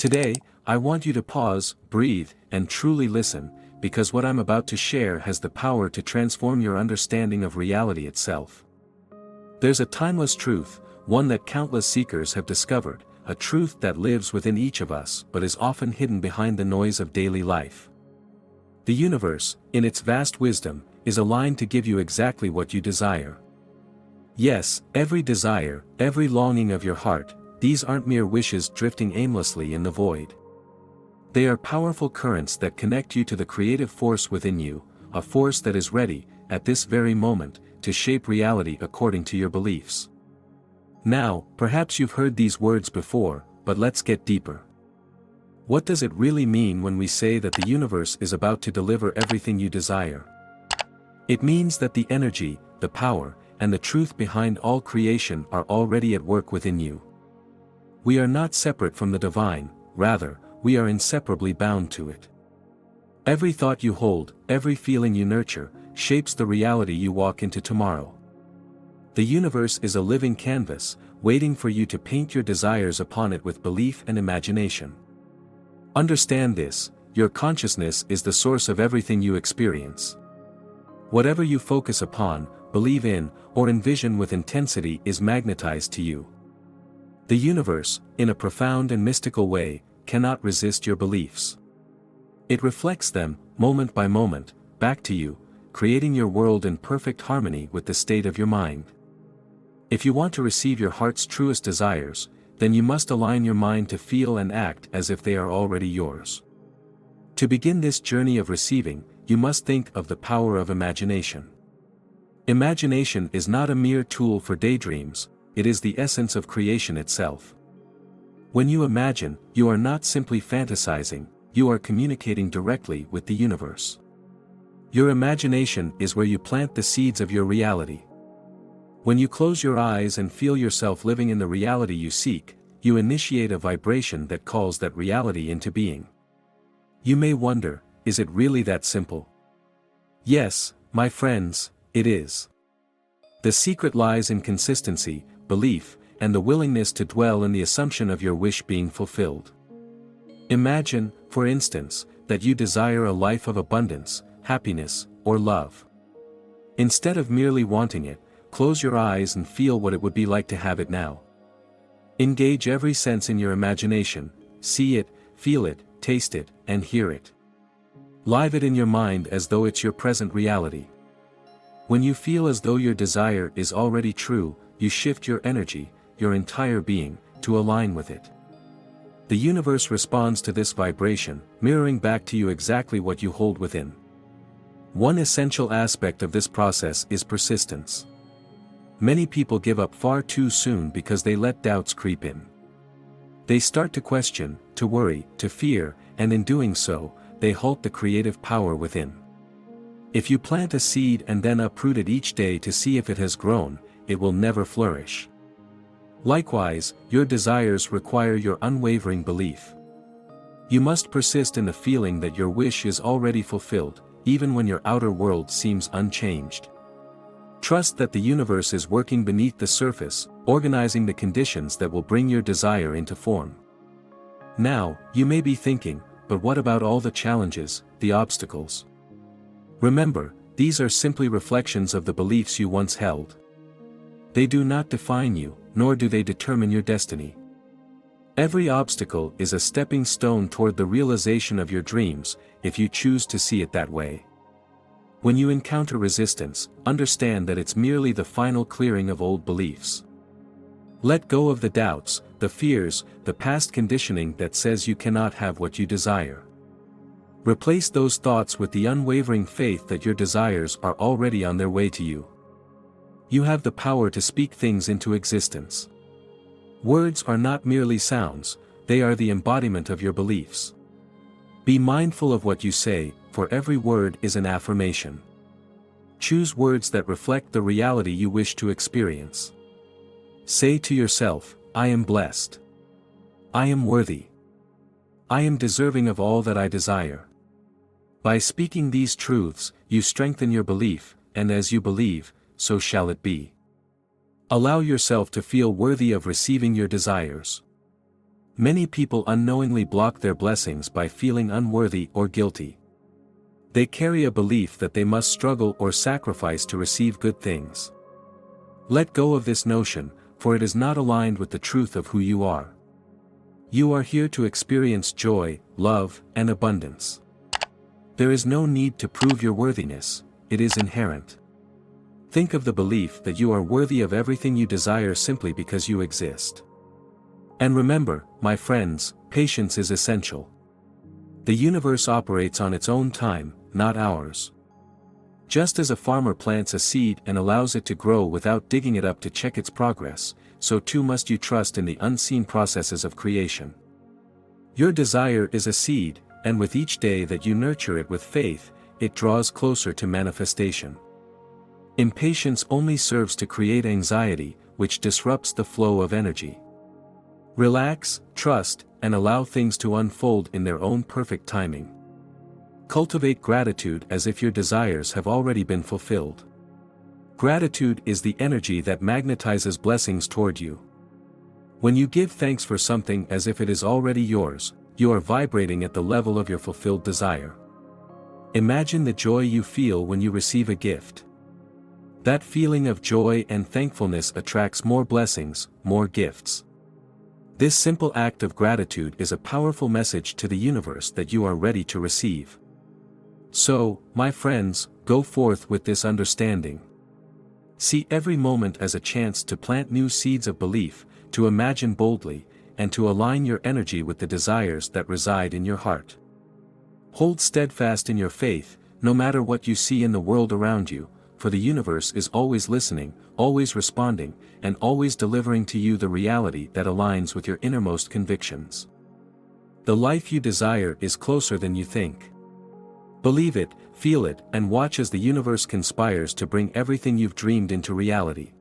Today, I want you to pause, breathe, and truly listen, because what I'm about to share has the power to transform your understanding of reality itself. There's a timeless truth, one that countless seekers have discovered, a truth that lives within each of us but is often hidden behind the noise of daily life. The universe, in its vast wisdom, is aligned to give you exactly what you desire. Yes, every desire, every longing of your heart, these aren't mere wishes drifting aimlessly in the void. They are powerful currents that connect you to the creative force within you, a force that is ready, at this very moment, to shape reality according to your beliefs. Now, perhaps you've heard these words before, but let's get deeper. What does it really mean when we say that the universe is about to deliver everything you desire? It means that the energy, the power, and the truth behind all creation are already at work within you. We are not separate from the divine, rather, we are inseparably bound to it. Every thought you hold, every feeling you nurture, shapes the reality you walk into tomorrow. The universe is a living canvas, waiting for you to paint your desires upon it with belief and imagination. Understand this, your consciousness is the source of everything you experience. Whatever you focus upon, believe in, or envision with intensity is magnetized to you. The universe, in a profound and mystical way, cannot resist your beliefs. It reflects them, moment by moment, back to you, creating your world in perfect harmony with the state of your mind. If you want to receive your heart's truest desires, then you must align your mind to feel and act as if they are already yours. To begin this journey of receiving, you must think of the power of imagination. Imagination is not a mere tool for daydreams, it is the essence of creation itself. When you imagine, you are not simply fantasizing, you are communicating directly with the universe. Your imagination is where you plant the seeds of your reality. When you close your eyes and feel yourself living in the reality you seek, you initiate a vibration that calls that reality into being. You may wonder, is it really that simple? Yes, my friends, it is. The secret lies in consistency, belief, and the willingness to dwell in the assumption of your wish being fulfilled. Imagine, for instance, that you desire a life of abundance, happiness, or love. Instead of merely wanting it, close your eyes and feel what it would be like to have it now. Engage every sense in your imagination, see it, feel it, taste it, and hear it. Live it in your mind as though it's your present reality. When you feel as though your desire is already true, you shift your energy, your entire being, to align with it. The universe responds to this vibration, mirroring back to you exactly what you hold within. One essential aspect of this process is persistence. Many people give up far too soon because they let doubts creep in. They start to question, to worry, to fear, and in doing so, they halt the creative power within. If you plant a seed and then uproot it each day to see if it has grown, it will never flourish. Likewise, your desires require your unwavering belief. You must persist in the feeling that your wish is already fulfilled, even when your outer world seems unchanged. Trust that the universe is working beneath the surface, organizing the conditions that will bring your desire into form. Now, you may be thinking, but what about all the challenges, the obstacles? Remember, these are simply reflections of the beliefs you once held. They do not define you, nor do they determine your destiny. Every obstacle is a stepping stone toward the realization of your dreams, if you choose to see it that way. When you encounter resistance, understand that it's merely the final clearing of old beliefs. Let go of the doubts, the fears, the past conditioning that says you cannot have what you desire. Replace those thoughts with the unwavering faith that your desires are already on their way to you. You have the power to speak things into existence. Words are not merely sounds, they are the embodiment of your beliefs. Be mindful of what you say, for every word is an affirmation. Choose words that reflect the reality you wish to experience. Say to yourself, I am blessed. I am worthy. I am deserving of all that I desire. By speaking these truths, you strengthen your belief, and as you believe, so shall it be. Allow yourself to feel worthy of receiving your desires. Many people unknowingly block their blessings by feeling unworthy or guilty. They carry a belief that they must struggle or sacrifice to receive good things. Let go of this notion, for it is not aligned with the truth of who you are. You are here to experience joy, love, and abundance. There is no need to prove your worthiness, it is inherent. Think of the belief that you are worthy of everything you desire simply because you exist. And remember, my friends, patience is essential. The universe operates on its own time, not ours. Just as a farmer plants a seed and allows it to grow without digging it up to check its progress, so too must you trust in the unseen processes of creation. Your desire is a seed, and with each day that you nurture it with faith, it draws closer to manifestation. Impatience only serves to create anxiety, which disrupts the flow of energy. Relax, trust, and allow things to unfold in their own perfect timing. Cultivate gratitude as if your desires have already been fulfilled. Gratitude is the energy that magnetizes blessings toward you. When you give thanks for something as if it is already yours, you are vibrating at the level of your fulfilled desire. Imagine the joy you feel when you receive a gift. That feeling of joy and thankfulness attracts more blessings, more gifts. This simple act of gratitude is a powerful message to the universe that you are ready to receive. So, my friends, go forth with this understanding. See every moment as a chance to plant new seeds of belief, to imagine boldly, and to align your energy with the desires that reside in your heart. Hold steadfast in your faith, no matter what you see in the world around you, for the universe is always listening, always responding, and always delivering to you the reality that aligns with your innermost convictions. The life you desire is closer than you think. Believe it, feel it, and watch as the universe conspires to bring everything you've dreamed into reality.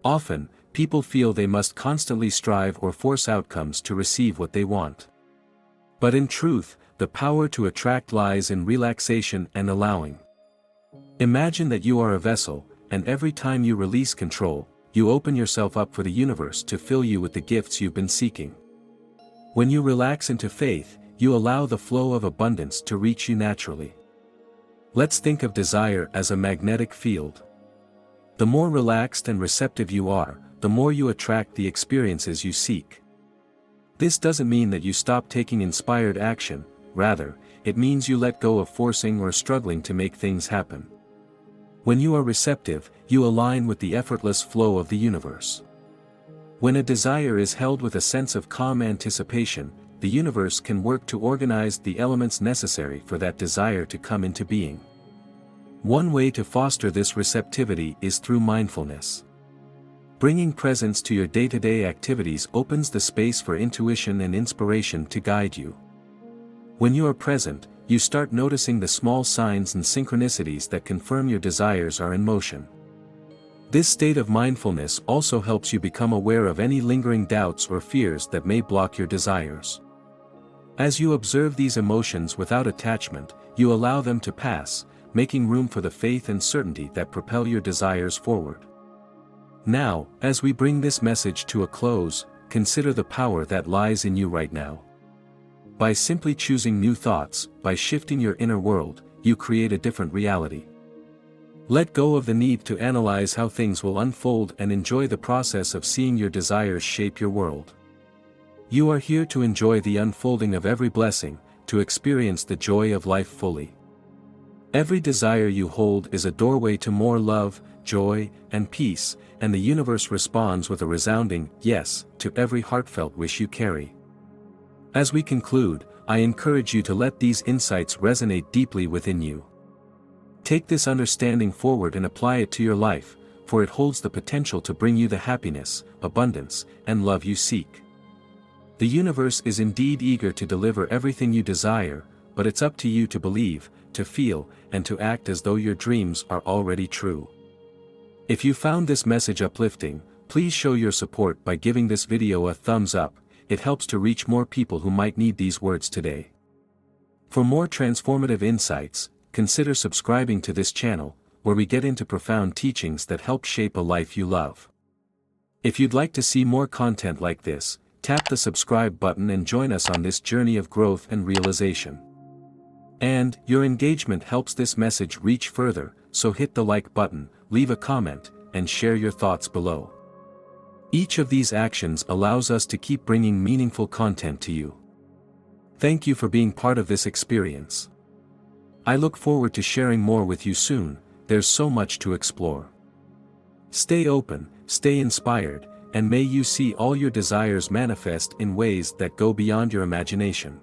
Often, people feel they must constantly strive or force outcomes to receive what they want. But in truth, the power to attract lies in relaxation and allowing. Imagine that you are a vessel, and every time you release control, you open yourself up for the universe to fill you with the gifts you've been seeking. When you relax into faith, you allow the flow of abundance to reach you naturally. Let's think of desire as a magnetic field. The more relaxed and receptive you are, the more you attract the experiences you seek. This doesn't mean that you stop taking inspired action, rather, it means you let go of forcing or struggling to make things happen. When you are receptive, you align with the effortless flow of the universe. When a desire is held with a sense of calm anticipation, the universe can work to organize the elements necessary for that desire to come into being. One way to foster this receptivity is through mindfulness. Bringing presence to your day-to-day activities opens the space for intuition and inspiration to guide you. When you are present, you start noticing the small signs and synchronicities that confirm your desires are in motion. This state of mindfulness also helps you become aware of any lingering doubts or fears that may block your desires. As you observe these emotions without attachment, you allow them to pass, making room for the faith and certainty that propel your desires forward. Now, as we bring this message to a close, consider the power that lies in you right now. By simply choosing new thoughts, by shifting your inner world, you create a different reality. Let go of the need to analyze how things will unfold and enjoy the process of seeing your desires shape your world. You are here to enjoy the unfolding of every blessing, to experience the joy of life fully. Every desire you hold is a doorway to more love, joy, and peace, and the universe responds with a resounding yes to every heartfelt wish you carry. As we conclude, I encourage you to let these insights resonate deeply within you. Take this understanding forward and apply it to your life, for it holds the potential to bring you the happiness, abundance, and love you seek. The universe is indeed eager to deliver everything you desire, but it's up to you to believe, to feel, and to act as though your dreams are already true. If you found this message uplifting, please show your support by giving this video a thumbs up. It helps to reach more people who might need these words today. For more transformative insights, consider subscribing to this channel, where we get into profound teachings that help shape a life you love. If you'd like to see more content like this, tap the subscribe button and join us on this journey of growth and realization. And, your engagement helps this message reach further, so hit the like button, leave a comment, and share your thoughts below. Each of these actions allows us to keep bringing meaningful content to you. Thank you for being part of this experience. I look forward to sharing more with you soon. There's so much to explore. Stay open, stay inspired, and may you see all your desires manifest in ways that go beyond your imagination.